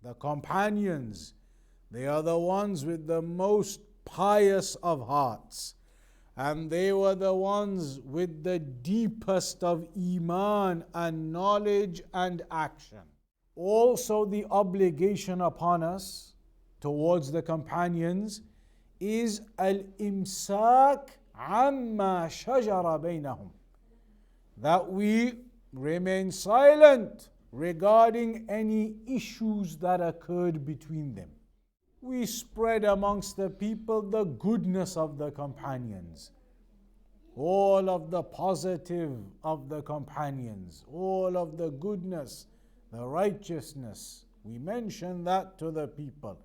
the companions, they are the ones with the most pious of hearts, and they were the ones with the deepest of iman and knowledge and action. Also, the obligation upon us towards the companions is al-imsak amma shajara bainahum, that we remain silent regarding any issues that occurred between them. We spread amongst the people the goodness of the companions, all of the positive of the companions, all of the goodness, the righteousness. We mention that to the people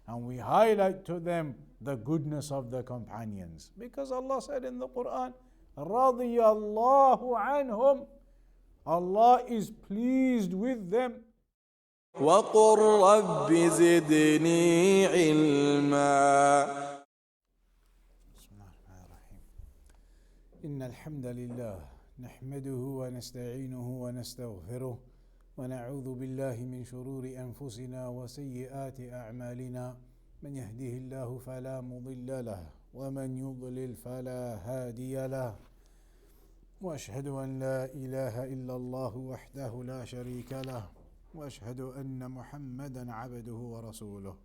and we highlight to them the goodness of the companions, because Allah said in the Quran, رَضِيَ اللَّهُ عَنْهُمْ, Allah is pleased with them. وَقُلْ رَبِّ زِدْنِي عِلْمًا. بسم الله الرحمن الرحيم. إن الحمد لله نحمده ونستعينه ونستغفره ونعوذ بالله من شرور أنفسنا وسيئات أعمالنا، من يهده الله فلا مضل له ومن يضلل فلا هادي له، وأشهد أن لا إله إلا الله وحده لا شريك له، وأشهد أن محمدا عبده ورسوله.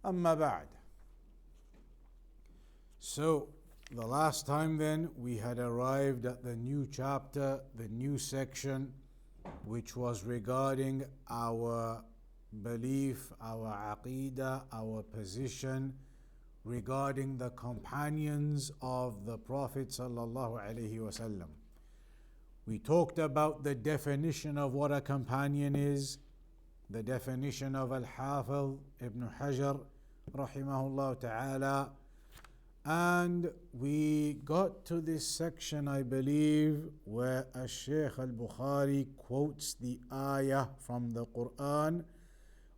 أما بعد. So, the last time then we had arrived at the new chapter, the new section, which was regarding our belief, our aqeedah, our position regarding the companions of the Prophet sallallahu alaihi wasallam. We talked about the definition of what a companion is, the definition of Al-Hafiz Ibn Hajar rahimahullah ta'ala, and we got to this section, I believe, where Shaykh al-Bukhari quotes the ayah from the Quran,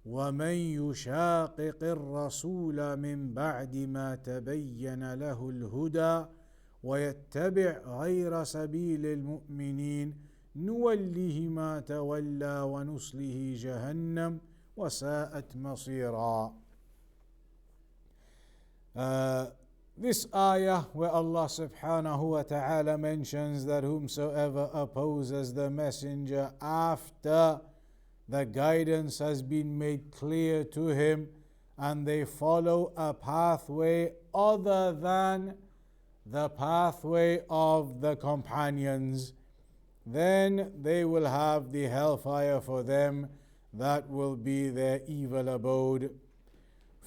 وَمَن يُشَاقِقِ الرَّسُولَ مِن بَعْدِ مَا تَبَيَّنَ لَهُ الْهُدَى وَيَتَّبِعْ غَيْرَ سَبِيلِ الْمُؤْمِنِينَ نُوَلِّهِ مَا تَوَلَّى وَنُصْلِهِ جَهَنَّمَ وَسَاءَتْ مَصِيرًا. This ayah where Allah subhanahu wa ta'ala mentions that whomsoever opposes the messenger after the guidance has been made clear to him and they follow a pathway other than the pathway of the companions, then they will have the hellfire for them, that will be their evil abode.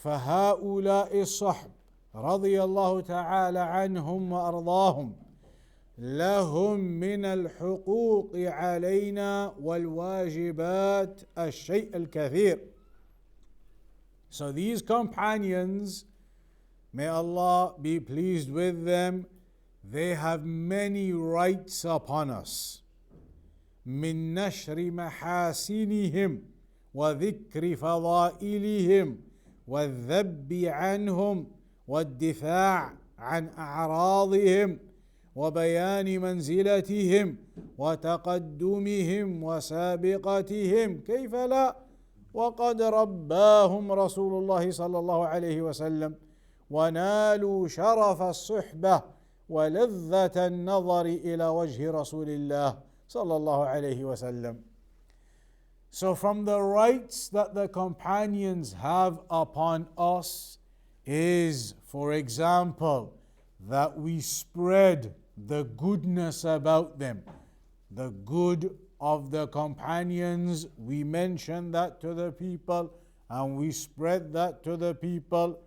فَهَؤُلَاءِ الصَّحْبِ رضي الله تعالى عنهم وأرضاهم لهم من الحقوق علينا والواجبات الشيء الكثير. So these companions, may Allah be pleased with them, they have many rights upon us. من نشر محاسنهم وذكر فضائلهم والذب عنهم والدفاع عن أعراضهم وبيان منزلتهم وتقدمهم وسابقتهم، كيف لا وقد رباهم رسول الله صلى الله عليه وسلم ونالوا شرف الصحبة ولذة النظر إلى وجه رسول الله صلى الله عليه وسلم. So from the rights that the companions have upon us is, for example, that we spread the goodness about them. The good of the companions, we mention that to the people and we spread that to the people.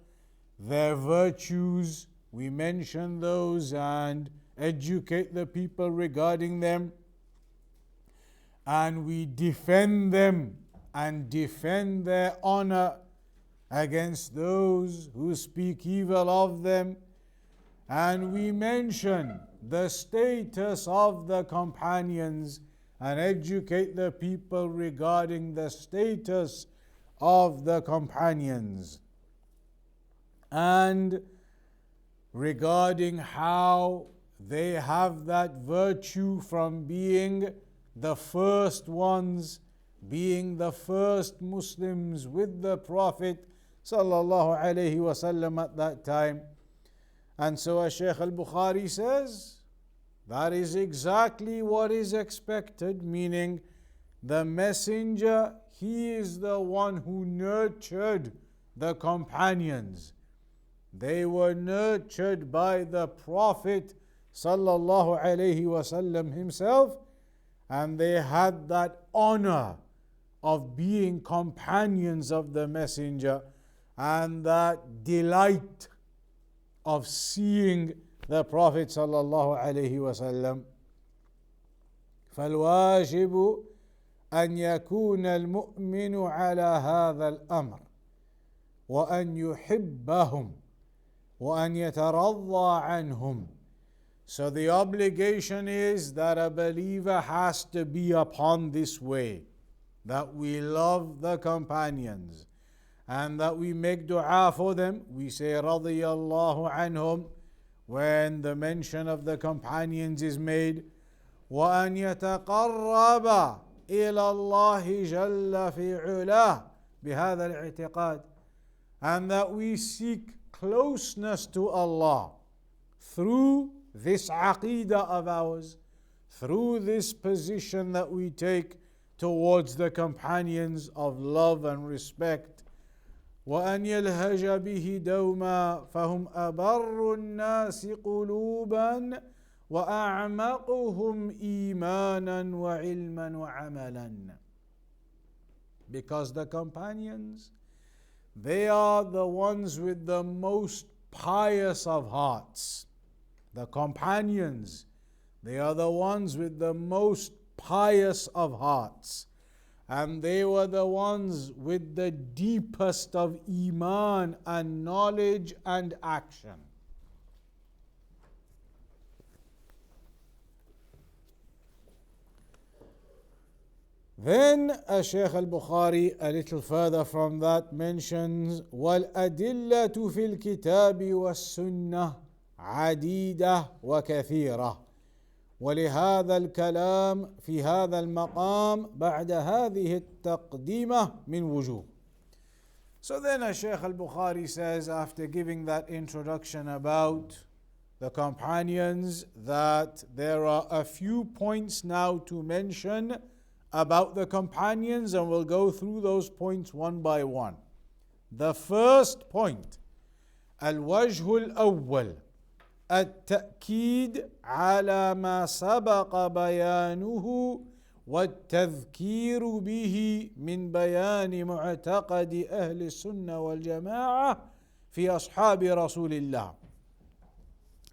Their virtues, we mention those and educate the people regarding them. And we defend them and defend their honor against those who speak evil of them, and we mention the status of the companions and educate the people regarding the status of the companions and regarding how they have that virtue from being the first ones being the first Muslims with the Prophet sallallahu alaihi wasallam at that time. And so as Shaykh al-Bukhari says, that is exactly what is expected, meaning the messenger, he is the one who nurtured the companions. They were nurtured by the Prophet sallallahu alaihi wasallam himself, and they had that honor of being companions of the messenger and that delight of seeing the Prophet sallallahu alaihi wasallam. فالواجب أن يكون المؤمن على هذا الأمر وأن يحبهم وأن يترضى عنهم. So the obligation is that a believer has to be upon this way, that we love the companions and that we make dua for them. We say رضي الله عنهم when the mention of the companions is made. وأن يتقرب إلى الله جل في علاه بهذا الاعتقاد, and that we seek closeness to Allah through this aqidah of ours, through this position that we take towards the companions of love and respect. وأن يلهج به دوما فهم أبر الناس قلوبا وأعمقهم إيمانا وعلما وعملا. Because the companions, they are the ones with the most pious of hearts. The companions, they are the ones with the most pious of hearts. And they were the ones with the deepest of iman and knowledge and action. Then Shaykh al-Bukhari, a little further from that, mentions وَالْأَدِلَّةُ فِي الْكِتَابِ وَالسُّنَّةِ عَدِيدَةٌ وَكَثِيرَةٌ ولهذا الكلام في هذا المقام بعد هذه التقديمة من وجوه. So then Shaykh al-Bukhari says, after giving that introduction about the companions, that there are a few points now to mention about the companions, and we'll go through those points one by one. The first point, الوجه الأول التأكيد على ما سبق بيانه والتذكير به من بيان معتقد أهل السنة والجماعة في أصحاب رسول الله.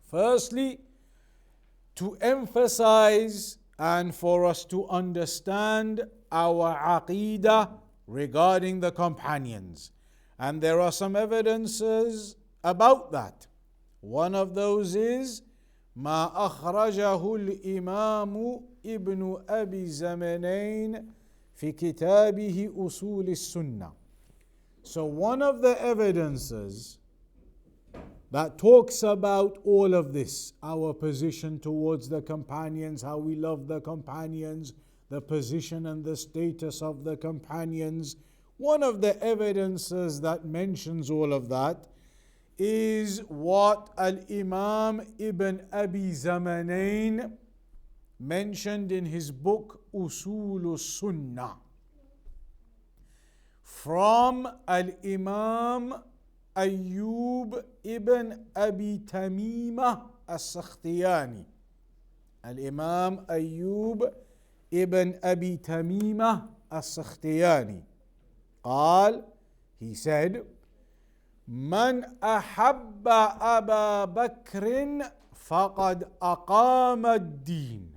Firstly, to emphasize and for us to understand our aqidah regarding the companions. And there are some evidences about that. One of those is ما أخرجه الإمام ابن أبي زمنين في كتابه أصول-us-Sunnah. So one of the evidences that talks about all of this, our position towards the companions, how we love the companions, the position and the status of the companions, one of the evidences that mentions all of that is what Al-Imaam Ibn Abi Zamanain mentioned in his book Usool-Us-Sunnah. From Al-Imam Ayyub ibn Abi Tamimah as-Sakhtiyani. Al-Imam Ayyub ibn Abi Tamimah as-Sakhtiyani. قال, he said, من أحب أبا بكر فقد أقام الدين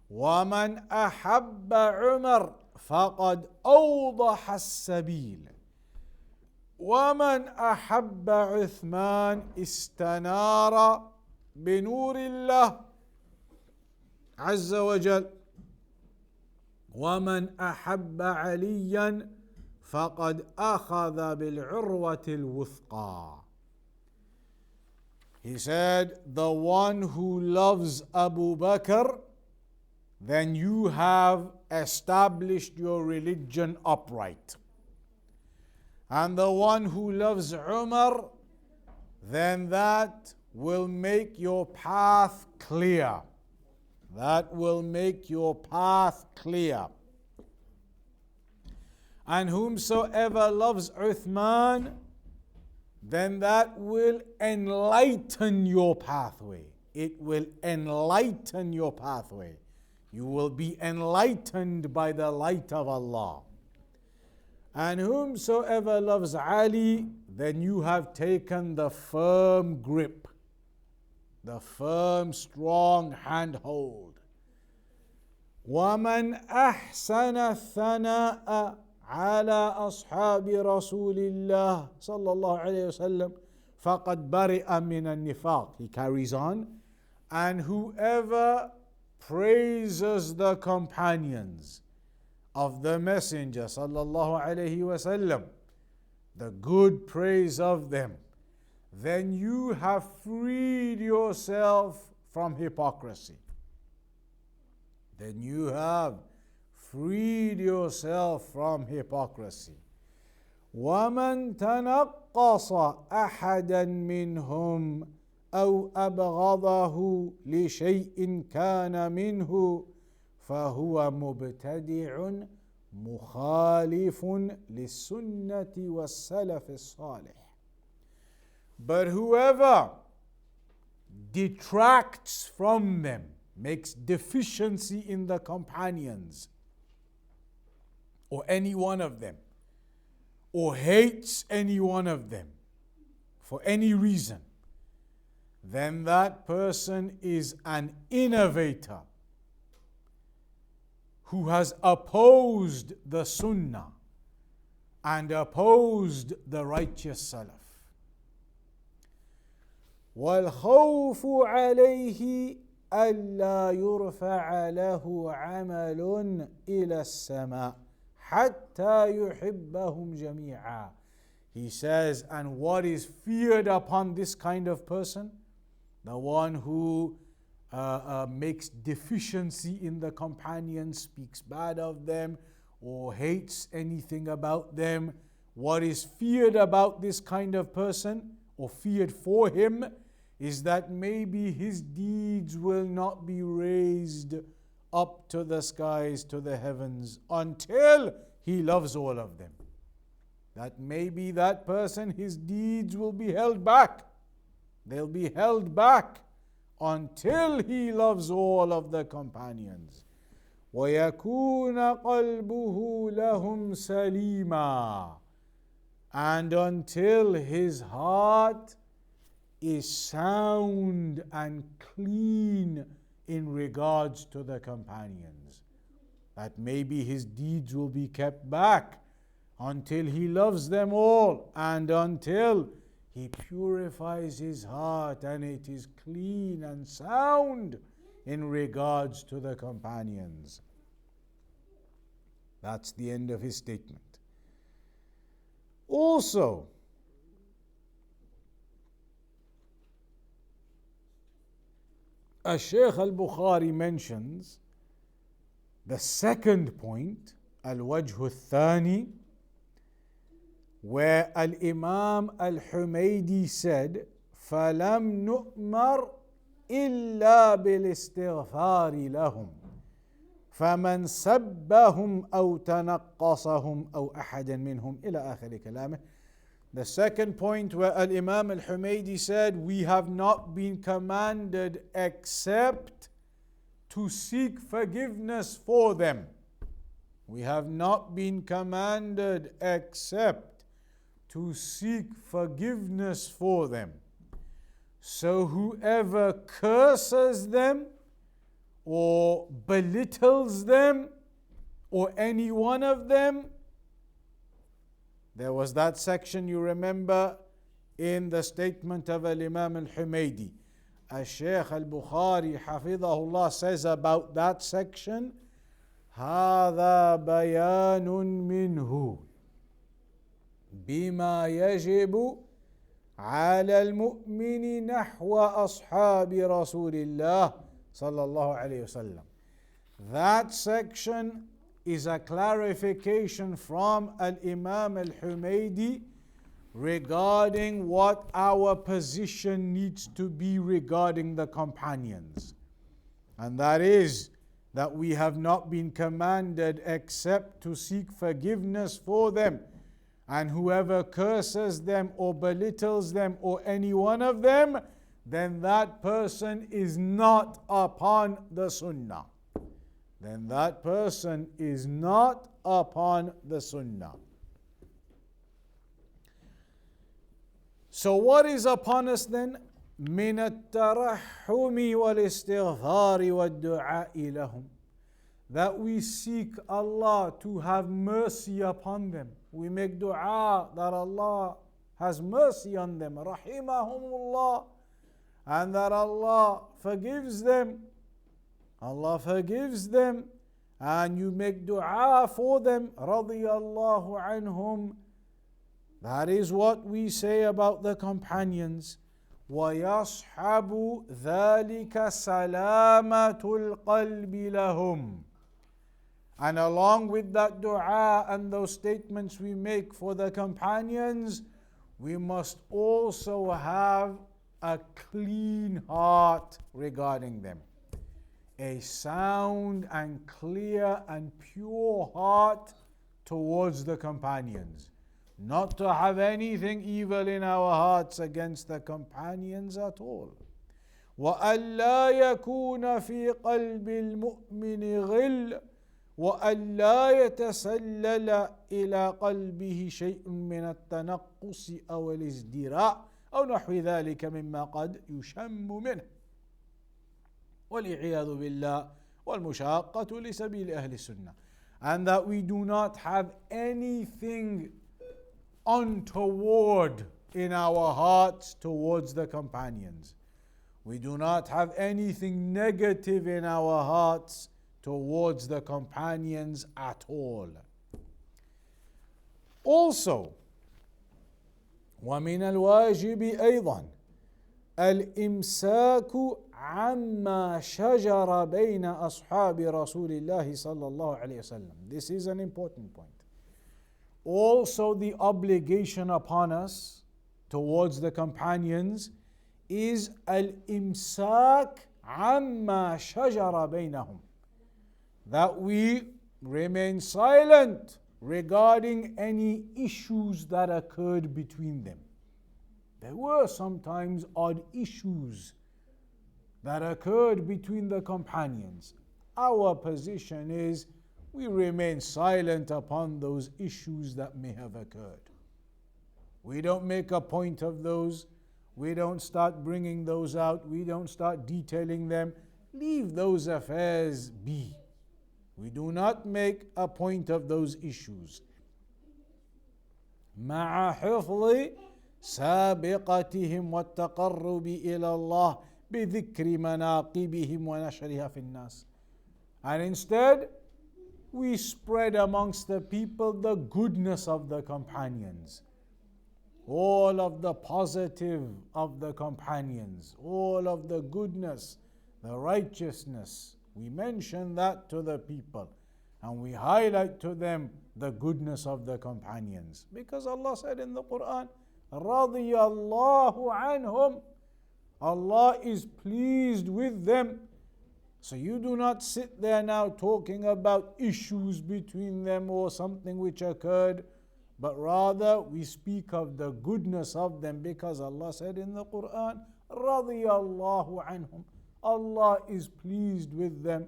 ومن أحب عمر فقد أوضح السبيل ومن أحب عثمان استنار بنور الله عز وجل ومن أحب عليا فقد أخذ بالعروة الوثقى. He said, the one who loves Abu Bakr, then you have established your religion upright. And the one who loves Umar, then that will make your path clear. That will make your path clear. And whomsoever loves Uthman, then that will enlighten your pathway. It will enlighten your pathway. You will be enlightened by the light of Allah. And whomsoever loves Ali, then you have taken the firm grip, the firm, strong handhold. وَمَنْ أَحْسَنَ الثَّنَاءَ على أصحاب رسول الله صلى الله عليه وسلم فقد برئ من النفاق. He carries on. And whoever praises the companions of the Messenger صلى الله عليه وسلم, the good praise of them, then you have freed yourself from hypocrisy. Then you have freed yourself from hypocrisy. وَمَنْ تَنَقَّصَ أَحَدًا مِّنْهُمْ أَوْ أَبْغَضَهُ لِشَيْءٍ كَانَ مِنْهُ فَهُوَ مُبْتَدِعٌ مُخَالِفٌ لِلسُّنَّةِ وَالسَّلَفِ الصَّالِحِ. But whoever detracts from them, makes deficiency in the companions, or any one of them, or hates any one of them for any reason, then that person is an innovator who has opposed the Sunnah and opposed the righteous Salaf. وَالْخَوْفُ عَلَيْهِ أَلَّا يُرْفَعَ لَهُ عَمَلٌ إِلَى السَّمَاءِ حَتَّى يُحِبَّهُمْ جَمِيعًا. He says, and what is feared upon this kind of person? The one who makes deficiency in the companions, speaks bad of them, or hates anything about them. What is feared about this kind of person, or feared for him, is that maybe his deeds will not be raised up to the skies, to the heavens, until he loves all of them. That maybe that person, his deeds will be held back. They'll be held back until he loves all of the companions. وَيَكُونَ قَلْبُهُ لَهُمْ سَلِيمًا. And until his heart is sound and clean in regards to the companions. That maybe his deeds will be kept back until he loves them all, and until he purifies his heart and it is clean and sound in regards to the companions. That's the end of his statement. Also, Shaykh al-Bukhari mentions the second point, al-Wajh al-Thani, where Al-Imaam Al-Humaydi said, فَلَمْ نُؤْمَرْ إِلَّا بِالْإِسْتِغْفَارِ لَهُمْ فَمَنْ سَبَّهُمْ أَوْ تَنَقَّصَهُمْ أَوْ أَحَدًا مِنْهُمْ إلى آخر كلامه. The second point where Al-Imam Al-Humaydi said, we have not been commanded except to seek forgiveness for them. We have not been commanded except to seek forgiveness for them. So whoever curses them or belittles them or any one of them, there was that section you remember in the statement of Al-Imam Al-Humaydi. Al-Shaykh Al-Bukhari Hafidhahullah says about that section, هذا بيان منه بما يجب على المؤمن نحو أصحاب رسول الله صلى الله عليه وسلم. That section is a clarification from Al-Imaam Al-Humaydi regarding what our position needs to be regarding the companions. And that is that we have not been commanded except to seek forgiveness for them. And whoever curses them or belittles them or any one of them, then that person is not upon the Sunnah. Then that person is not upon the Sunnah. So what is upon us then? من الترحم والاستغفار والدعاء لهم. That we seek Allah to have mercy upon them. We make dua that Allah has mercy on them. Rahimahumullah. And that Allah forgives them. Allah forgives them. And you make dua for them. Radiyallahu anhum. That is what we say about the companions. وَيَصْحَبُ ذَلِكَ سَلَامَةُ الْقَلْبِ لَهُمْ. And along with that dua and those statements we make for the companions, we must also have a clean heart regarding them. A sound and clear and pure heart towards the companions. Not to have anything evil in our hearts against the companions at all. وَأَلَّا يَكُونَ فِي قَلْبِ الْمُؤْمِنِ غِلٌّ وَأَلَّا يَتَسَلَّلَ إِلَى قَلْبِهِ شَيْءٌ مِّنَ التَّنَقُّصِ أَوْ الِازْدِرَاءِ أو نحو ذلك مما قد يشم منه والعياذ بالله والمشاقة لسبيل أهل السنة. And that we do not have anything untoward in our hearts towards the companions. We do not have anything negative in our hearts towards the companions at all. Also, ومن الواجب أيضا الإمساك عما شجر بين أصحاب رسول الله صلى الله عليه وسلم. This is an important point. Also, the obligation upon us towards the companions is al-imsak amma shajara bainahum. That we remain silent regarding any issues that occurred between them. There were sometimes odd issues that occurred between the companions. Our position is we remain silent upon those issues that may have occurred. We don't make a point of those. We don't start bringing those out. We don't start detailing them. Leave those affairs be. We do not make a point of those issues. مع حفظ سابقتهم والتقرب إلى الله بذكر مناقبهم ونشرها في الناس. And instead, we spread amongst the people the goodness of the companions. All of the positive of the companions, all of the goodness, the righteousness. We mention that to the people and we highlight to them the goodness of the companions. Because Allah said in the Quran, رَضِيَ اللَّهُ عَنْهُمْ. Allah is pleased with them. So you do not sit there now talking about issues between them or something which occurred, but rather we speak of the goodness of them because Allah said in the Quran, رَضِيَ اللَّهُ عَنْهُمْ. Allah is pleased with them.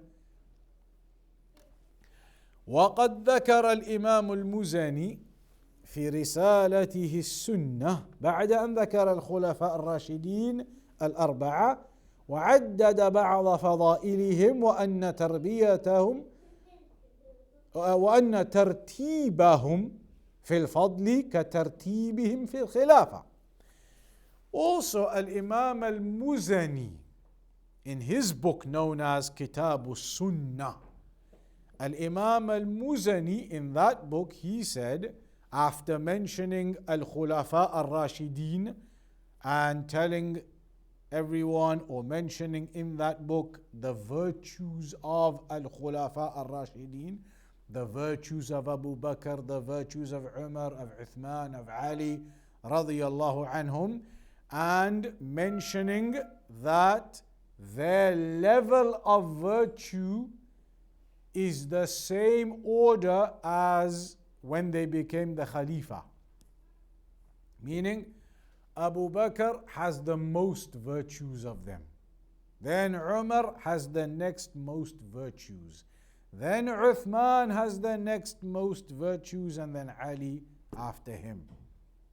وقد ذكر الإمام المزني في رسالته السنة بعد أن ذكر الخلفاء الراشدين الأربعة وعدد بعض فضائلهم وأن ترتيبهم في الفضل كترتيبهم في الخلافة. Also, Al-Imam Al-Muzani, in his book known as Kitab-Us-Sunnah, Al-Imam Al-Muzani, in that book, he said, after mentioning Al-Khulafa Al-Rashidin and telling everyone or mentioning in that book the virtues of Al-Khulafa Al-Rashidin, the virtues of Abu Bakr, the virtues of Umar, of Uthman, of Ali radiyallahu anhum, and mentioning that their level of virtue is the same order as when they became the Khalifa. Meaning, Abu Bakr has the most virtues of them. Then Umar has the next most virtues. Then Uthman has the next most virtues, and then Ali after him.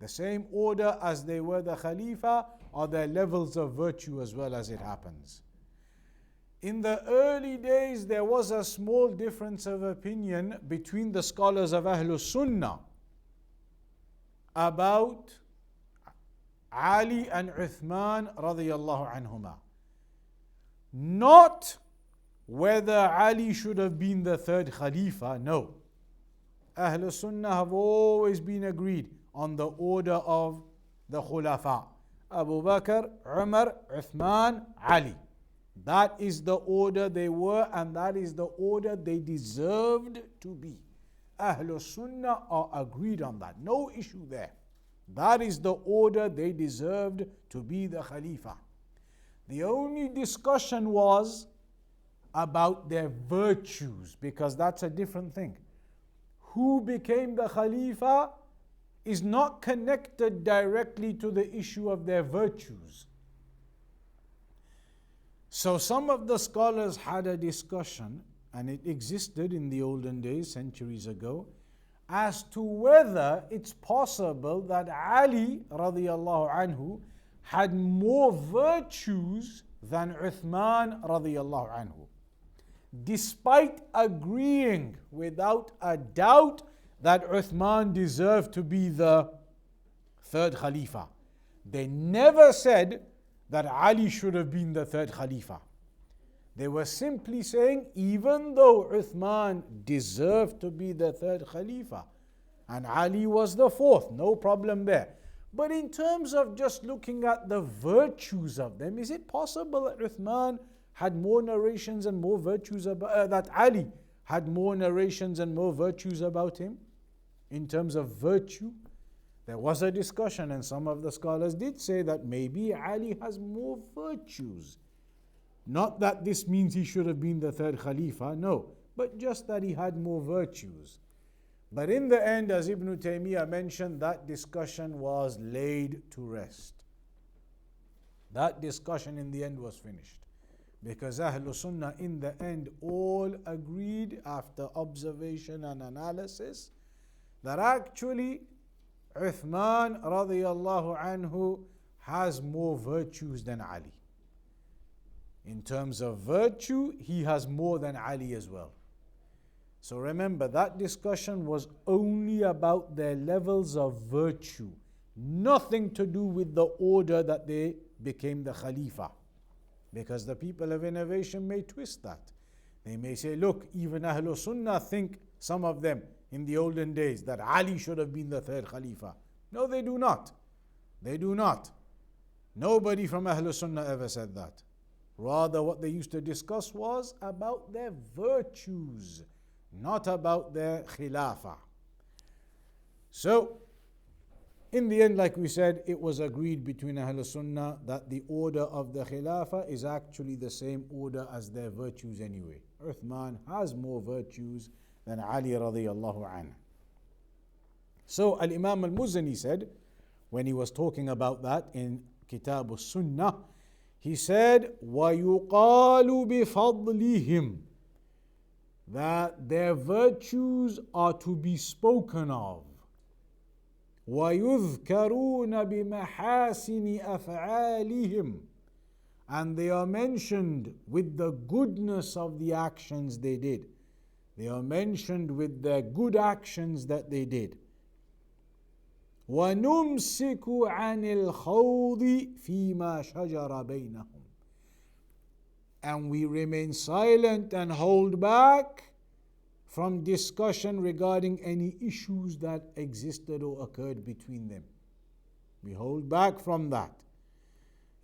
The same order as they were the Khalifa are their levels of virtue as well, as it happens. In the early days, there was a small difference of opinion between the scholars of Usool-Us-Sunnah about Ali and Uthman radiyallahu anhuma. Not whether Ali should have been the third Khalifa, no. Usool-Sunnah have always been agreed on the order of the Khulafa. Abu Bakr, Umar, Uthman, Ali. That is the order they were, and that is the order they deserved to be. Usool-Sunnah are agreed on that. No issue there. That is the order they deserved to be the Khalifa. The only discussion was about their virtues, because that's a different thing. Who became the Khalifa is not connected directly to the issue of their virtues. So some of the scholars had a discussion, and it existed in the olden days, centuries ago, as to whether it's possible that Ali radiyallahu anhu had more virtues than Uthman radiyallahu anhu. Despite agreeing without a doubt that Uthman deserved to be the third Khalifa, they never said that Ali should have been the third Khalifa. They were simply saying, even though Uthman deserved to be the third Khalifa and Ali was the fourth, no problem there. But in terms of just looking at the virtues of them, is it possible that Uthman had more narrations and more virtues about, that Ali had more narrations and more virtues about him? In terms of virtue, there was a discussion, and some of the scholars did say that maybe Ali has more virtues. Not that this means he should have been the third Khalifa, no, but just that he had more virtues. But in the end, as Ibn Taymiyyah mentioned, that discussion was laid to rest. That discussion in the end was finished. Because Usool-Sunnah in the end all agreed after observation and analysis that actually Uthman radiyallahu anhu has more virtues than Ali. In terms of virtue, he has more than Ali as well. So remember, that discussion was only about their levels of virtue, nothing to do with the order that they became the Khalifa. Because the people of innovation may twist that. They may say, look, even Usool-Sunnah think, some of them in the olden days, that Ali should have been the third Khalifa. No, they do not. They do not. Nobody from Usool-Sunnah ever said that. Rather, what they used to discuss was about their virtues, not about their khilafah. So, in the end, like we said, it was agreed between Usool-Sunnah that the order of the Khilafah is actually the same order as their virtues anyway. Uthman has more virtues than Ali radiyallahu anhu. So Al-Imaam Al-Muzani said, when he was talking about that in Kitab Al-Sunnah, he said, وَيُقَالُ بِفَضْلِهِمْ, that their virtues are to be spoken of. وَيُذْكَرُونَ بِمَحَاسِنِ أَفْعَالِهِمْ, and they are mentioned with the goodness of the actions they did. They are mentioned with the good actions that they did. وَنُمْسِكُ عَنِ الْخَوْضِ فِي مَا شَجَرَ بَيْنَهُمْ, and we remain silent and hold back from discussion regarding any issues that existed or occurred between them. We hold back from that.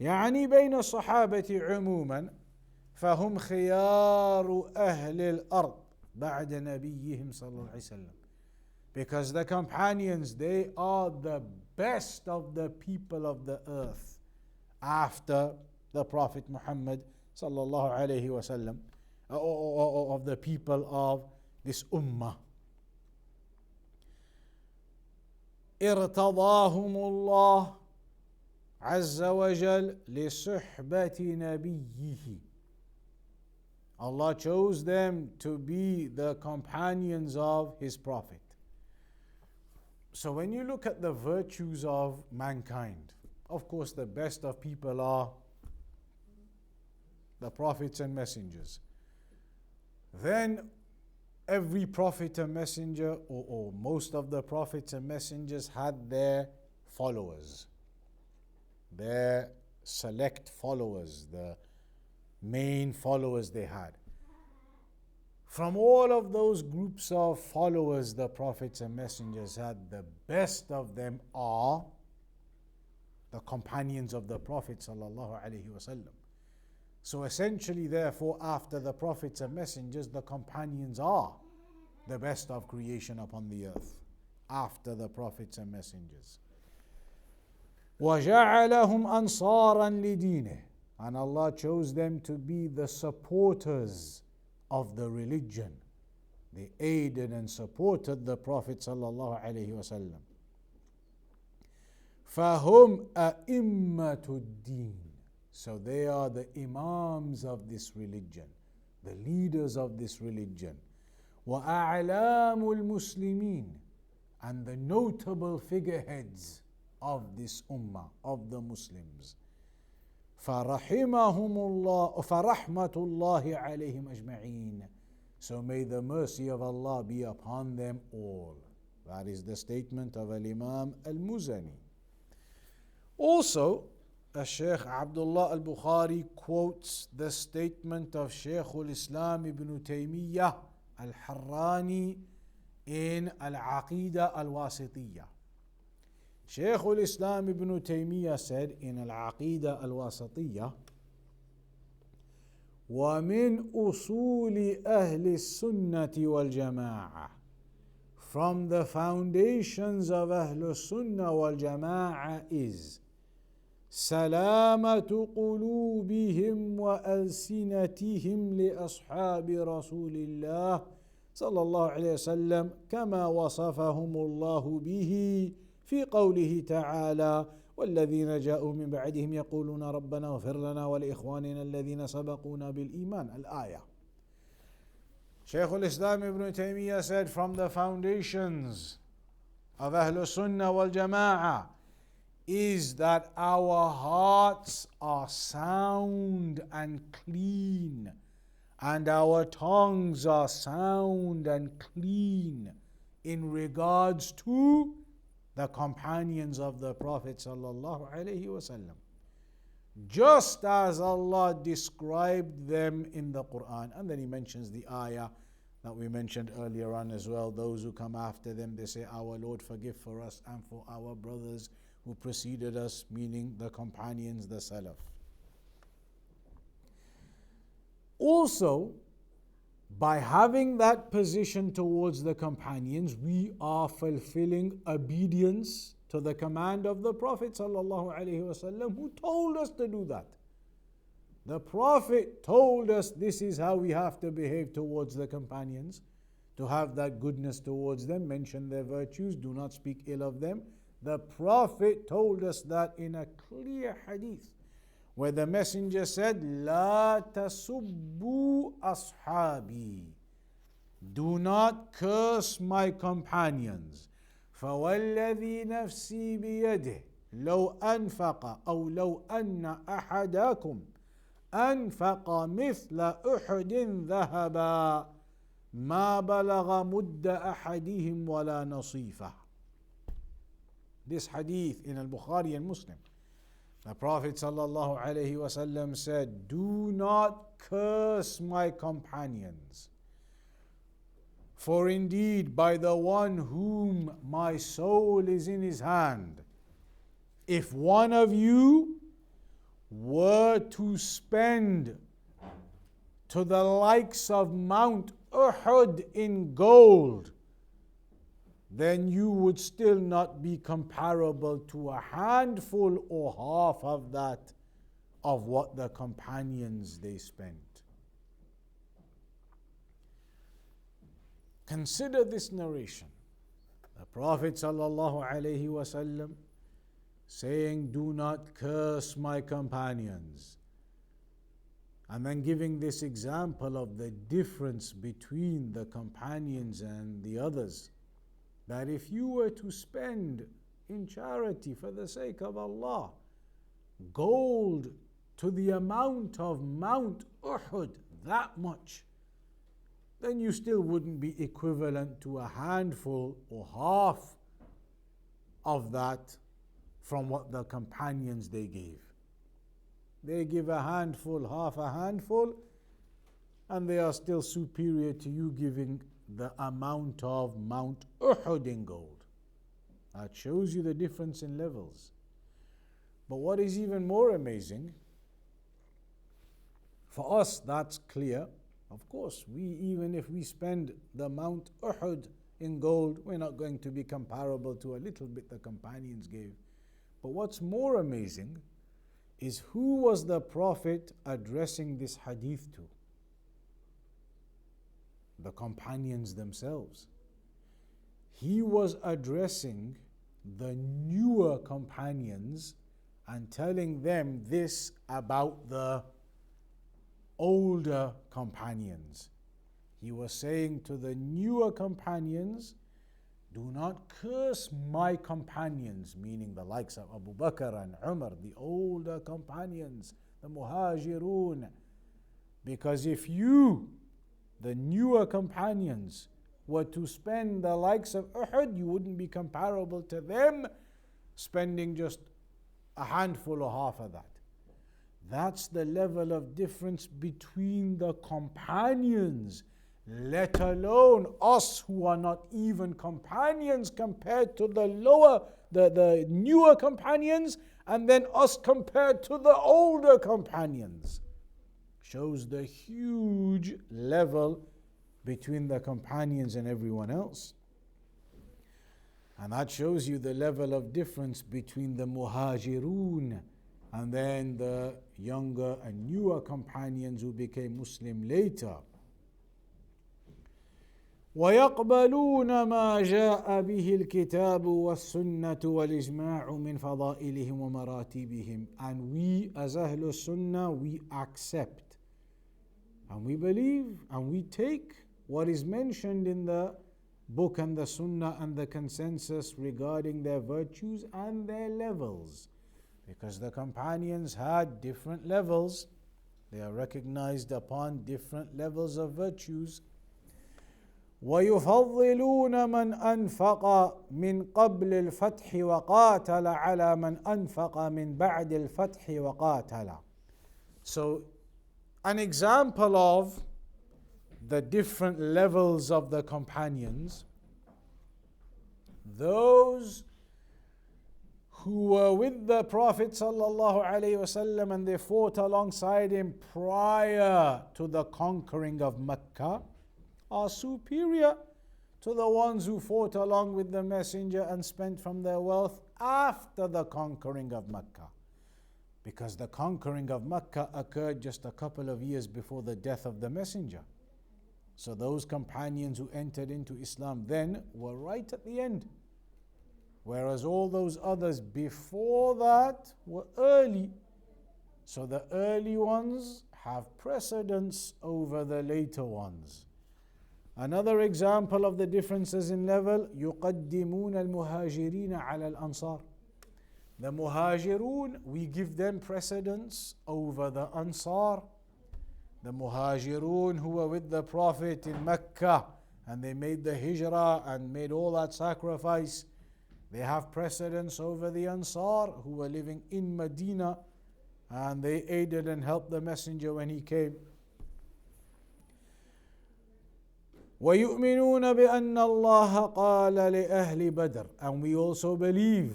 يعني بين الصحابة عموما فهم خيار أهل الأرض بعد نبيهم صلى الله عليه وسلم. Because the companions, they are the best of the people of the earth after the Prophet Muhammad sallallahu alaihi wasallam, of the people of this ummah. ارتضاهم الله عز وجل لصحبة نبيه. Allah chose them to be the companions of His Prophet. So when you look at the virtues of mankind, of course the best of people are the prophets and messengers. Then every prophet and messenger, or most of the prophets and messengers, had their followers, their select followers, the main followers they had. From all of those groups of followers the prophets and messengers had, the best of them are the companions of the Prophet sallallahu alaihi wasallam. So essentially, therefore, after the prophets and messengers, the companions are the best of creation upon the earth, after the prophets and messengers. وَجَعَلَهُمْ أَنصَارًا لِدِينِهِ. And Allah chose them to be the supporters of the religion. They aided and supported the Prophet sallallahu alaihi wasallam. فَهُمْ أَئِمَّةُ الدِّينِ. So they are the imams of this religion, the leaders of this religion. وَأَعْلَامُ الْمُسْلِمِينَ. And the notable figureheads of this ummah, of the Muslims. فَرَحِمَهُمُ اللَّهُ فَرَحْمَةُ اللَّهِ عَلَيْهِمْ أَجْمَعِينَ. So may the mercy of Allah be upon them all. That is the statement of Al-Imaam Al-Muzani. Also, Shaykh Abdullah Al-Bukhari quotes the statement of Shaykh Al-Islam Ibn Taymiyyah Al-Harrani in Al-Aqidah Al-Wasitiyah. Shaykh Al-Islam Ibn Taymiyyah said in Al-Aqidah Al-Wasitiyah, وَمِنْ أُصُولِ أَهْلِ السُّنَّةِ وَالْجَمَاعَةِ. From the foundations of Ahlul Sunnah wal Jama'ah is سلامة قلوبهم وألسنتهم لأصحاب رسول الله صلى الله عليه وسلم كما وصفهم الله به في قوله تعالى والذين جاءوا من بعدهم يقولون ربنا اغفر لنا ولإخواننا الذين سبقونا بالإيمان. الآية. Shaykh al-Islam Ibn Taymiyyah said, from the foundations of Ahlul Sunnah wal Jama'ah is that our hearts are sound and clean, and our tongues are sound and clean in regards to the companions of the Prophet sallallahu alaihi wasallam, just as Allah described them in the Quran. And then he mentions the ayah that we mentioned earlier on as well. Those who come after them, they say, our Lord, forgive for us and for our brothers who preceded us, meaning the companions, the Salaf. Also, by having that position towards the companions, we are fulfilling obedience to the command of the Prophet sallallahu alaihi wasallam, who told us to do that. The Prophet told us this is how we have to behave towards the companions, to have that goodness towards them, mention their virtues, do not speak ill of them. The Prophet told us that in a clear hadith, where the Messenger said, لا تسبوا أصحابي. Do not curse my companions. فوالذي نفسي بيده لو أنفق أو لو أن أحدكم أنفق مثل أحد ذهبا ما بلغ مد أحدهم ولا نصيفه. This hadith in Al-Bukhari and Muslim. The Prophet sallallahu alaihi wasallam said, do not curse my companions. For indeed, by the one whom my soul is in his hand, if one of you were to spend to the likes of Mount Uhud in gold, then you would still not be comparable to a handful or half of that of what the companions they spent. Consider this narration. The Prophet ﷺ saying, "Do not curse my companions." And then giving this example of the difference between the companions and the others. That if you were to spend in charity for the sake of Allah, gold to the amount of Mount Uhud, that much, then you still wouldn't be equivalent to a handful or half of that from what the companions they gave. They give a handful, half a handful, and they are still superior to you giving the amount of Mount Uhud in gold. That shows you the difference in levels. But what is even more amazing, for us that's clear. Of course, even if we spend the Mount Uhud in gold, we're not going to be comparable to a little bit the companions gave. But what's more amazing is who was the Prophet addressing this hadith to? The companions themselves. He was addressing the newer companions and telling them this about the older companions. He was saying to the newer companions, "Do not curse my companions," meaning the likes of Abu Bakr and Umar, the older companions, the Muhajirun. Because if you, the newer companions, were to spend the likes of Uhud, you wouldn't be comparable to them spending just a handful or half of that. That's the level of difference between the companions, let alone us who are not even companions compared to the newer companions, and then us compared to the older companions. Shows the huge level between the companions and everyone else. And that shows you the level of difference between the Muhajirun and then the younger and newer companions who became Muslim later. وَيَقْبَلُونَ مَا جَاءَ بِهِ الْكِتَابُ وَالسُّنَّةُ وَالْإِجْمَاعُ مِنْ فَضَائِلِهِمْ وَمَرَاتِبِهِمْ. And we as Ahlul Sunnah, we accept and we believe and we take what is mentioned in the book and the Sunnah and the consensus regarding their virtues and their levels. Because the companions had different levels. They are recognized upon different levels of virtues. وَيُفَضِّلُونَ مَنْ أَنْفَقَ مِنْ قَبْلِ الْفَتْحِ وَقَاتَلَ عَلَى مَنْ أَنْفَقَ مِنْ بَعْدِ الْفَتْحِ وَقَاتَلَ. So, an example of the different levels of the companions, those who were with the Prophet ﷺ and they fought alongside him prior to the conquering of Mecca, are superior to the ones who fought along with the Messenger and spent from their wealth after the conquering of Mecca. Because the conquering of Mecca occurred just a couple of years before the death of the Messenger. So those companions who entered into Islam then were right at the end. Whereas all those others before that were early. So the early ones have precedence over the later ones. Another example of the differences in level, يُقَدِّمُونَ الْمُهَاجِرِينَ عَلَى الْأَنصَارِ. The Muhajirun, we give them precedence over the Ansar. The Muhajirun who were with the Prophet in Mecca and they made the hijrah and made all that sacrifice, they have precedence over the Ansar who were living in Medina and they aided and helped the Messenger when he came. وَيُؤْمِنُونَ بِأَنَّ اللَّهَ قَالَ لِأَهْلِ بَدْرٍ. And we also believe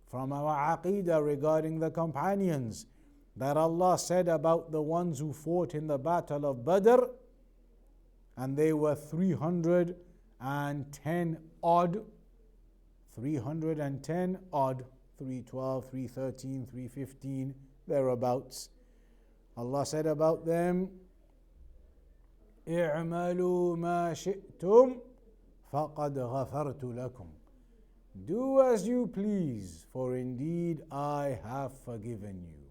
from our aqeedah regarding the companions that Allah said about the ones who fought in the battle of Badr, and they were 310 odd, 310 odd, 312, 313, 315, thereabouts. Allah said about them, اعملوا ما شئتم فقد غفرت لكم. Do as you please, for indeed I have forgiven you.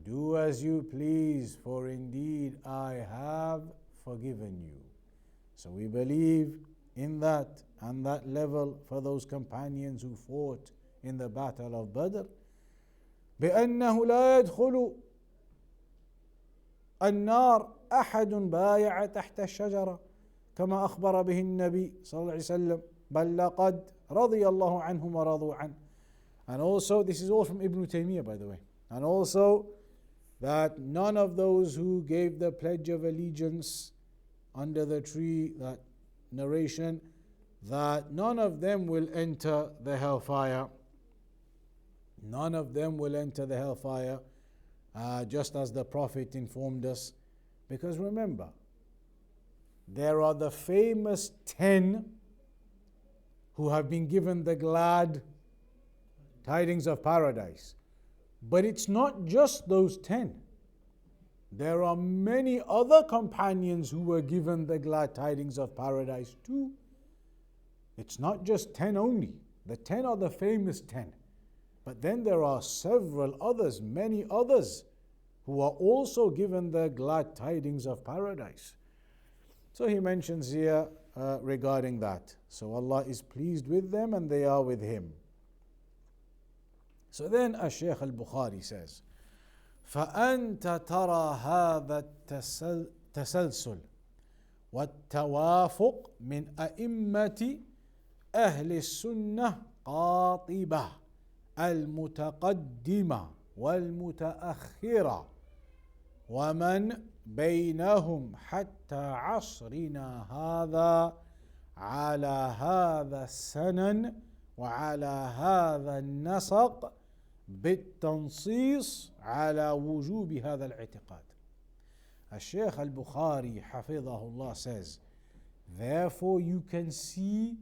Do as you please, for indeed I have forgiven you. So we believe in that and that level for those companions who fought in the battle of Badr. بأنه لا يدخل النار أحد بايع تحت الشجرة كما أخبر به النبي صلى الله عليه وسلم بل لقد رضي الله عنهم ورضوا عنه. And also, this is all from Ibn Taymiyyah, by the way. And also, that none of those who gave the pledge of allegiance under the tree, that narration, that none of them will enter the hellfire. None of them will enter the hellfire, just as the Prophet informed us. Because remember, there are the famous 10 who have been given the glad tidings of paradise. But it's not just those 10. There are many other companions who were given the glad tidings of paradise too. It's not just 10 only. The 10 are the famous 10. But then there are several others, many others, who are also given the glad tidings of paradise. So he mentions here regarding that. So Allah is pleased with them and they are with Him. So then Shaykh al-Bukhari says, فأنت ترى هذا التسلسل والتوافق من أئمة أهل السنة قاطبة المتقدمة والمتأخرة ومن بينهم حتى عصرنا هذا على هذا السنن وعلى هذا النسق بالتنصيص على وجوب هذا الاعتقاد. الشيخ البخاري حفظه الله says, therefore you can see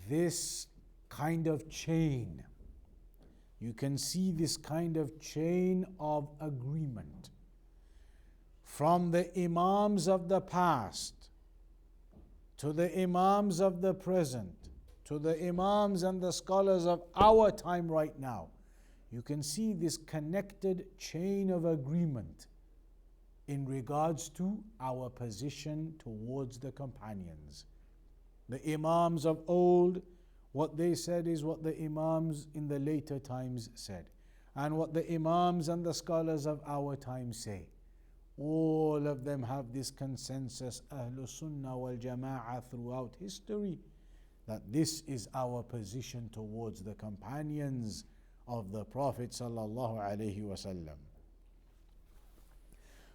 this kind of chain. You can see this kind of chain of agreement from the Imams of the past to the Imams of the present to the Imams and the scholars of our time right now. You can see this connected chain of agreement in regards to our position towards the companions. The Imams of old, what they said is what the Imams in the later times said. And what the Imams and the scholars of our time say. All of them have this consensus, Ahl-Sunnah wal Jama'ah, throughout history, that this is our position towards the companions of the Prophet sallallahu alaihi wasallam.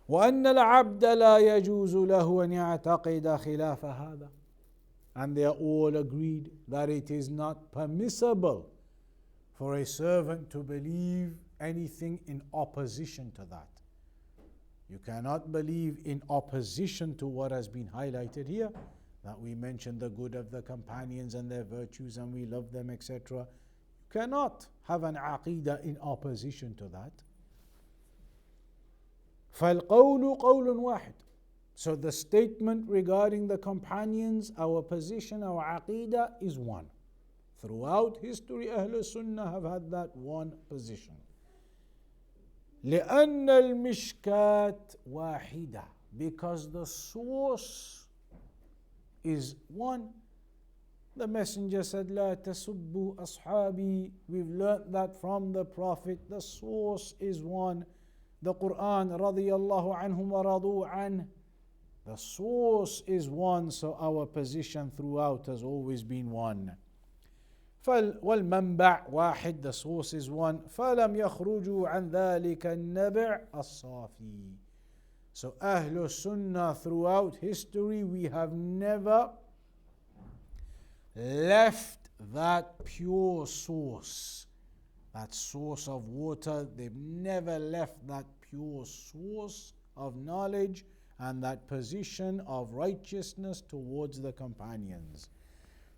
وأن العبد لا يجوز له أن يعتقد خلاف هذا. And they are all agreed that it is not permissible for a servant to believe anything in opposition to that. You cannot believe in opposition to what has been highlighted here, that we mentioned the good of the companions and their virtues and we love them, etc. You cannot have an aqidah in opposition to that. فَالْقَوْلُ قَوْلٌ وَاحِدٌ. So the statement regarding the companions, our position, our aqidah is one. Throughout history, Ahl Sunnah have had that one position. لأن المشكات واحدة, because the source is one. The Messenger said, لا تسبوا أصحابي. We've learnt that from the Prophet. The source is one. The Quran, رضي الله عنهم ورضوا عنه. The source is one, so our position throughout has always been one. والمنبع واحد, the source is one. فلم يخرجوا عن ذلك النبع الصافي. So Ahl Sunnah throughout history, we have never left that pure source, that source of water. They've never left that pure source of knowledge and that position of righteousness towards the companions.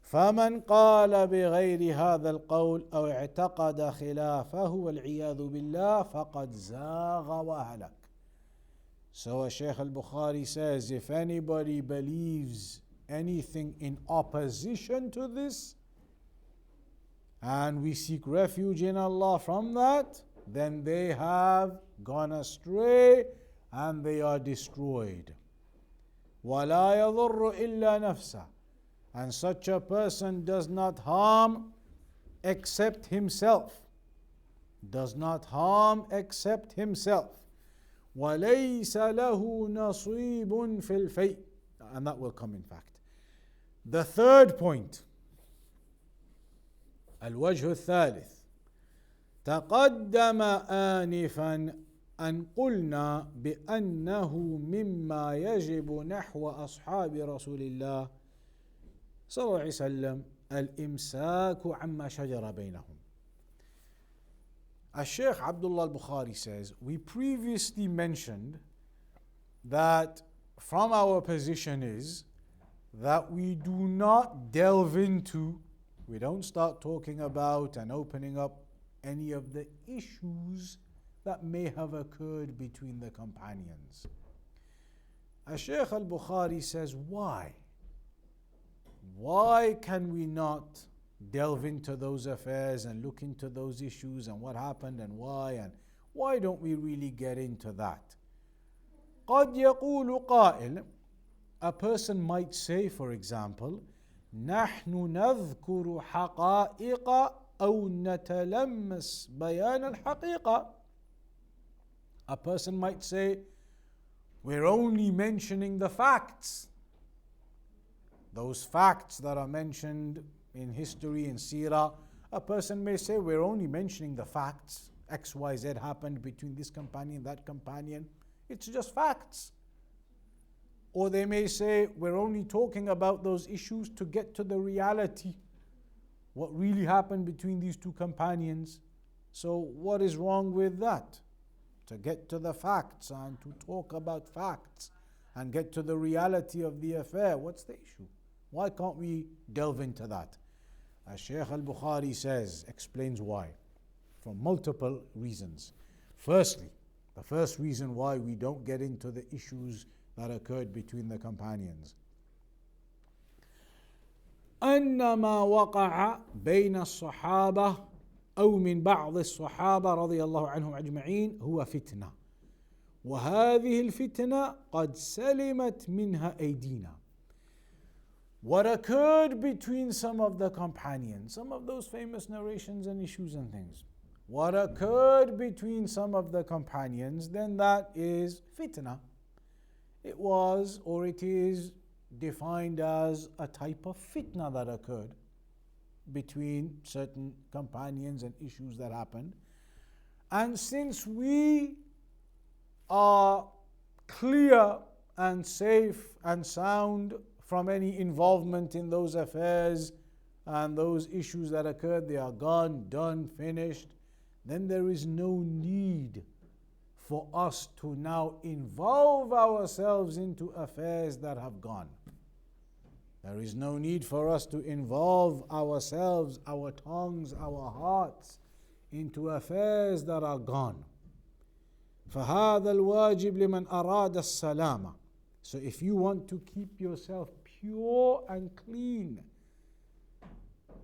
فمن قال بغير هذا القول أو اعتقد خلافه والعياذ بالله فقد زاغ وهلك. So Shaykh al-Bukhari says, if anybody believes anything in opposition to this, and we seek refuge in Allah from that, then they have gone astray and they are destroyed. وَلَا يَضُرُّ إِلَّا نَفْسَهُ. And such a person does not harm except himself. Does not harm except himself. وَلَيْسَ لَهُ نَصِيبٌ فِي الْفَيْءِ. And that will come in fact. The third point, الوجه الثالث، تقدم آنفا أن قلنا بأنه مما يجب نحو أصحاب رسول الله صلى الله عليه وسلم الإمساك عما شجر بينهم. Shaykh Abdullah al-Bukhari says, we previously mentioned that from our position is that we do not delve into, we don't start talking about and opening up any of the issues that may have occurred between the companions. Shaykh al-Bukhari says, why? Why can we not delve into those affairs and look into those issues and what happened and why don't we really get into that? قد يقول قائل, a person might say, for example, نحن نذكر حقائق أو نتلمس بيان الحقيقة. A person might say, we're only mentioning the facts. Those facts that are mentioned in history and seerah, a person may say, we're only mentioning the facts. X, Y, Z happened between this companion, that companion. It's just facts. Or they may say, we're only talking about those issues to get to the reality. What really happened between these two companions. So what is wrong with that? To get to the facts and to talk about facts and get to the reality of the affair. What's the issue? Why can't we delve into that? As Shaykh al-Bukhari says, explains why. From multiple reasons. Firstly, the first reason why we don't get into the issues that occurred between the companions. أن ما وقع بين الصحابة أو من بعض الصحابة رضي الله عنهم أجمعين هو فتنة. وهذه الفتنة قد سلمت منها أيدينا. What occurred between some of the companions, some of those famous narrations and issues and things. What occurred between some of the companions, then that is fitna. It was, or it is, defined as a type of fitna that occurred between certain companions and issues that happened. And since we are clear and safe and sound from any involvement in those affairs and those issues that occurred, they are gone, done, finished, then there is no need for us to now involve ourselves into affairs that have gone. There is no need for us to involve ourselves, our tongues, our hearts into affairs that are gone. فهذا الواجب لمن أراد السلامة. So if you want to keep yourself pure and clean,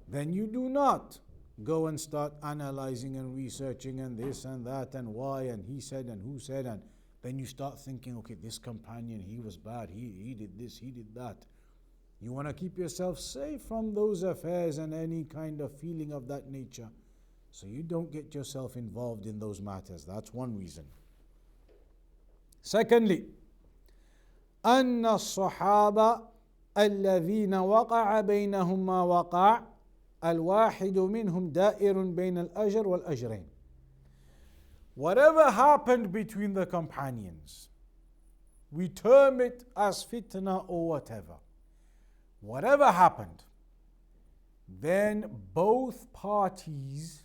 then you do not go and start analyzing and researching and this and that and why and he said and who said, and then you start thinking, okay, this companion, he was bad, he did this, he did that. You want to keep yourself safe from those affairs and any kind of feeling of that nature, so you don't get yourself involved in those matters. That's one reason. Secondly, أن الصحابة الذين وقع بينهم ما وقع الواحد منهم دائر بين الأجر والأجرين. Whatever happened between the companions, we term it as fitna or whatever. Whatever happened, then both parties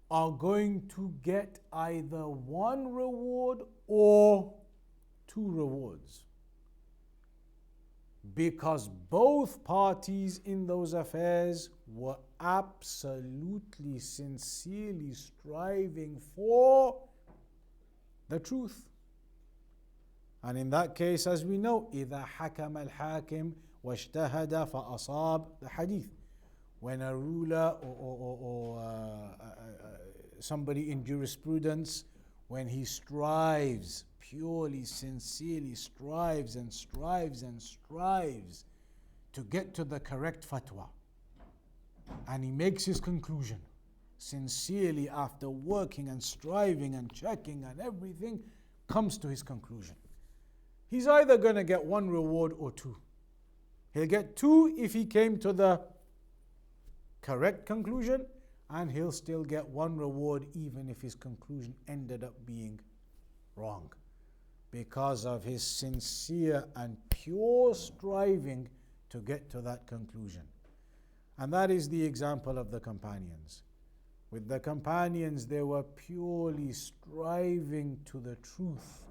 are going to get either one reward or two rewards. Because both parties in those affairs were absolutely, sincerely striving for the truth. And in that case, as we know, إِذَا حَكَمَ الْحَاكِمْ وَاجْتَهَدَ فَأَصَابَ, the hadith. When a ruler or somebody in jurisprudence, when he strives, purely, sincerely strives and strives and strives to get to the correct fatwa, and he makes his conclusion sincerely after working and striving and checking and everything, comes to his conclusion, he's either going to get one reward or two. He'll get two if he came to the correct conclusion, and he'll still get one reward even if his conclusion ended up being wrong, because of his sincere and pure striving to get to that conclusion. And that is the example of the companions. With the companions, they were purely striving to the truth.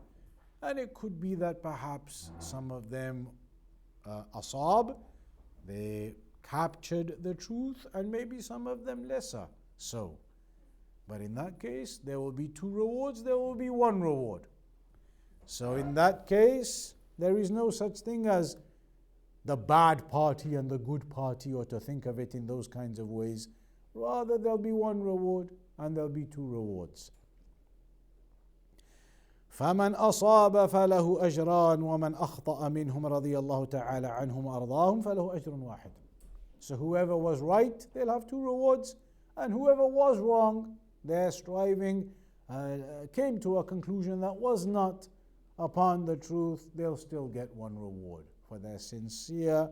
And it could be that perhaps some of them asab, they captured the truth, and maybe some of them lesser so. But in that case, there will be two rewards, there will be one reward. So in that case, there is no such thing as the bad party and the good party, or to think of it in those kinds of ways. Rather, there'll be one reward and there'll be two rewards. فمن أصاب فله أجران ومن أخطأ منهم رضي الله تعالى عنهم وأرضاهم فله أجر واحد. So whoever was right, they'll have two rewards, and whoever was wrong, their striving came to a conclusion that was not upon the truth, they'll still get one reward for their sincere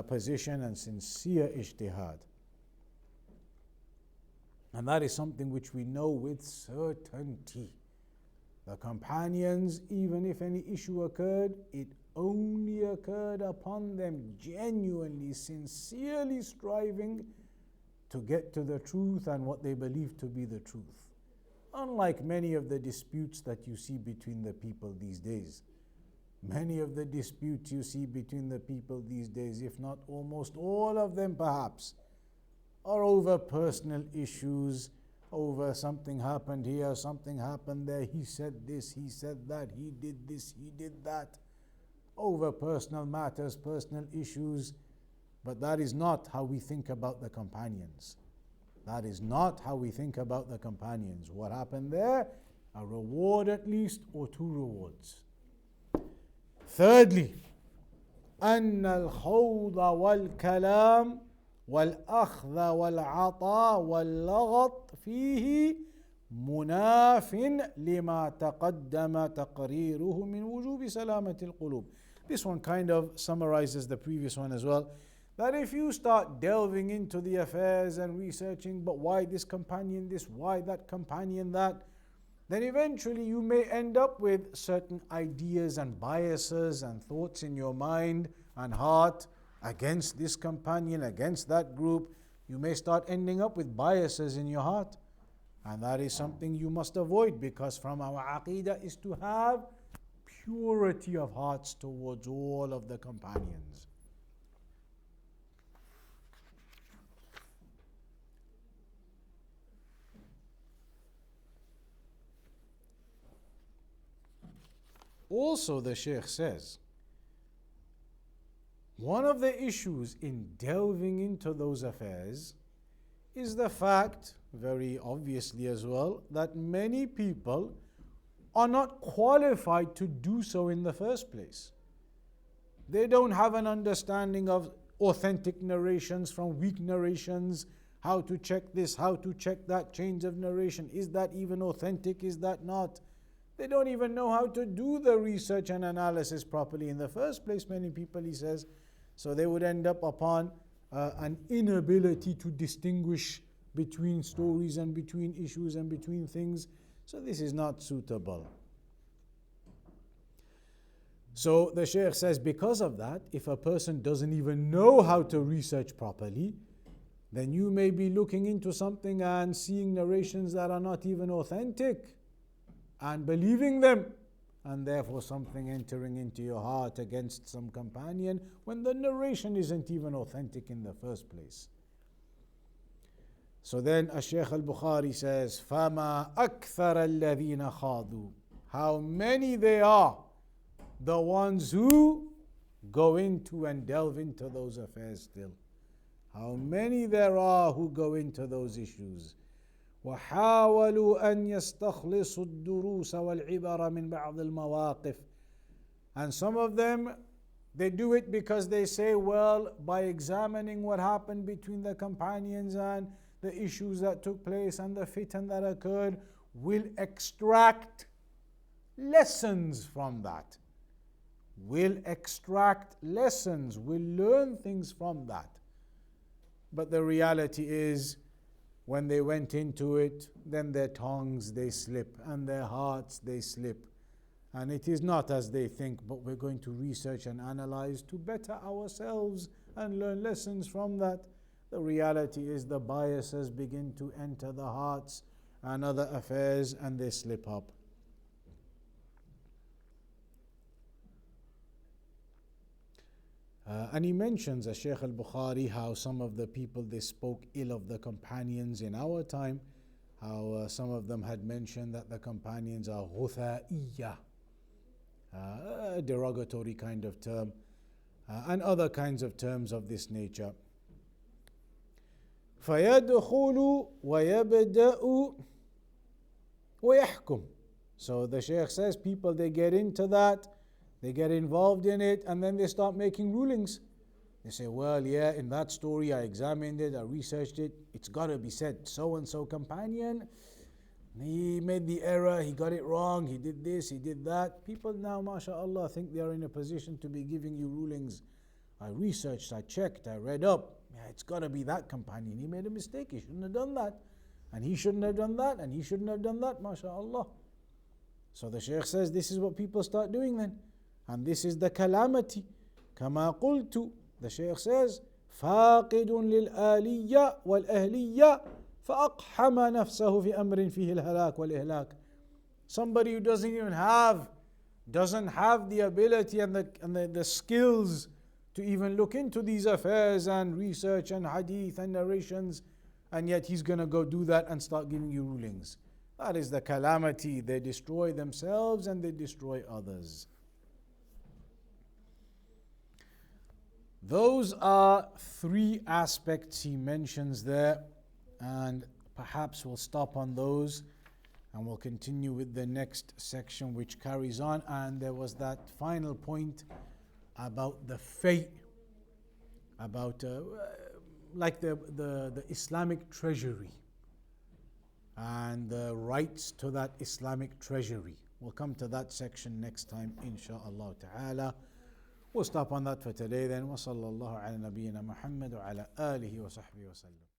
position and sincere ijtihad. And that is something which we know with certainty. The companions, even if any issue occurred, it only occurred upon them genuinely, sincerely striving to get to the truth and what they believe to be the truth. Unlike many of the disputes that you see between the people these days. Many of the disputes you see between the people these days, if not almost all of them perhaps, are over personal issues, over something happened here, something happened there, he said this, he said that, he did this, he did that, over personal matters, personal issues. But that is not how we think about the companions. That is not how we think about the companions. What happened there? A reward at least, or two rewards. Thirdly, أن الخوض والكلام والأخذ والعطاء واللغط فيه مناف لما تقدم تقريره من وجوب سلامة القلوب. This one kind of summarizes the previous one as well. That if you start delving into the affairs and researching, but why this companion this, why that companion that, then eventually you may end up with certain ideas and biases and thoughts in your mind and heart against this companion, against that group. You may start ending up with biases in your heart. And that is something you must avoid, because from our aqeedah is to have purity of hearts towards all of the companions. Also, the Shaykh says, one of the issues in delving into those affairs is the fact, very obviously as well, that many people are not qualified to do so in the first place. They don't have an understanding of authentic narrations from weak narrations, how to check this, how to check that change of narration. Is that even authentic? Is that not? They don't even know how to do the research and analysis properly in the first place, many people, he says. So they would end up upon an inability to distinguish between stories and between issues and between things. So this is not suitable. So the Shaykh says, because of that, if a person doesn't even know how to research properly, then you may be looking into something and seeing narrations that are not even authentic and believing them and therefore something entering into your heart against some companion when the narration isn't even authentic in the first place. So then Shaykh al-Bukhari says, فَمَا أَكْثَرَ الَّذِينَ خَاضُوا. How many they are, the ones who go into and delve into those affairs still. How many there are who go into those issues. وحاولوا أن يستخلصوا الدروس والعبر من بعض المواقف. And some of them, they do it because they say, well, by examining what happened between the companions and the issues that took place and the fitan that occurred, we'll extract lessons from that. We'll extract lessons, we'll learn things from that. But the reality is, when they went into it, then their tongues they slip and their hearts they slip. And it is not as they think, but we're going to research and analyze to better ourselves and learn lessons from that. The reality is the biases begin to enter the hearts and other affairs and they slip up. And he mentions, Shaykh al-Bukhari, how some of the people, they spoke ill of the companions in our time, how some of them had mentioned that the companions are ghutha'iyya, a derogatory kind of term, and other kinds of terms of this nature. فَيَدْخُلُ وَيَبْدَأُ وَيَحْكُمُ. So the Shaykh says, people, they get into that, they get involved in it, and then they start making rulings. They say, well, yeah, in that story I examined it, I researched it, it's got to be said, so-and-so companion, he made the error, he got it wrong, he did this, he did that. People now, mashallah, think they are in a position to be giving you rulings. I researched, I checked, I read up. Yeah, it's got to be that companion. He made a mistake, he shouldn't have done that. And he shouldn't have done that, and he shouldn't have done that, mashallah. So the Shaykh says, this is what people start doing then. And this is the calamity. كما قلت, the Shaykh says, فاقد للآلية والأهلية فأقحم نفسه في أمر فيه الهلاك والإهلاك. Somebody who doesn't have the ability and the skills to even look into these affairs and research and hadith and narrations, and yet he's going to go do that and start giving you rulings. That is the calamity. They destroy themselves and they destroy others. Those are three aspects he mentions there, and perhaps we'll stop on those and we'll continue with the next section which carries on. And there was that final point about the fate, about like the Islamic treasury and the rights to that Islamic treasury. We'll come to that section next time, insha'Allah ta'ala. We'll stop on that for today then. وصلى الله على نبينا محمد وعلى آله وصحبه وسلم.